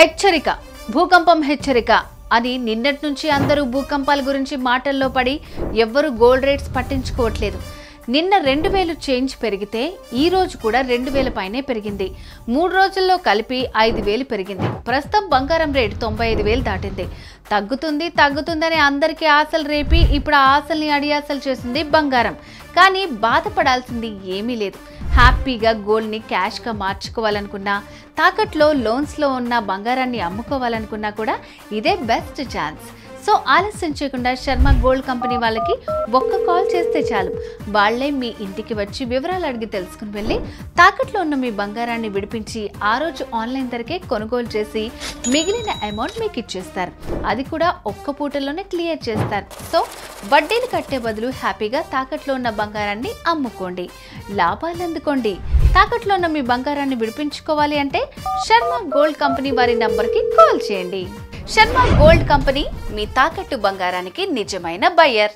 హెచ్చరిక భూకంపం హెచ్చరిక అని నిన్నటి నుంచి అందరూ భూకంపాల గురించి మాటల్లో పడి ఎవ్వరూ గోల్డ్ రేట్స్ పట్టించుకోవట్లేదు. నిన్న 2000 చేంజ్ పెరిగితే ఈ రోజు కూడా 2000 పైనే పెరిగింది. 3 రోజుల్లో కలిపి 5000 పెరిగింది. ప్రస్తుతం బంగారం రేట్ 95000 దాటింది. తగ్గుతుందని అందరికీ ఆశలు రేపి ఇప్పుడు ఆ ఆశల్ని అడియాసలు చేసింది బంగారం. కానీ బాధపడాల్సింది ఏమీ లేదు. హ్యాపీగా గోల్డ్ని క్యాష్గా మార్చుకోవాలనుకున్నా, తాకట్లో లోన్స్లో ఉన్న బంగారాన్ని అమ్ముకోవాలనుకున్నా కూడా ఇదే బెస్ట్ ఛాన్స్. సో ఆలస్యం చేయకుండా శర్మ గోల్డ్ కంపెనీ వాళ్ళకి ఒక్క కాల్ చేస్తే చాలు. వాళ్లే మీ ఇంటికి వచ్చి వివరాలు అడిగి తెలుసుకుని వెళ్ళి తాకట్లో ఉన్న మీ బంగారాన్ని విడిపించి ఆ రోజు ఆన్లైన్ ధరకే కొనుగోలు చేసి మిగిలిన అమౌంట్ మీకు ఇచ్చేస్తారు. అది కూడా ఒక్క పూటలోనే క్లియర్ చేస్తారు. సో వడ్డీలు కట్టే బదులు హ్యాపీగా తాకట్లో ఉన్న బంగారాన్ని అమ్ముకోండి, లాభాలు అందుకోండి. తాకట్లో ఉన్న మీ బంగారాన్ని విడిపించుకోవాలి అంటే శర్మ గోల్డ్ కంపెనీ వారి నంబర్కి కాల్ చేయండి. శర్మ గోల్డ్ కంపెనీ మీ తాకట్టు బంగారానికి నిజమైన బయ్యర్.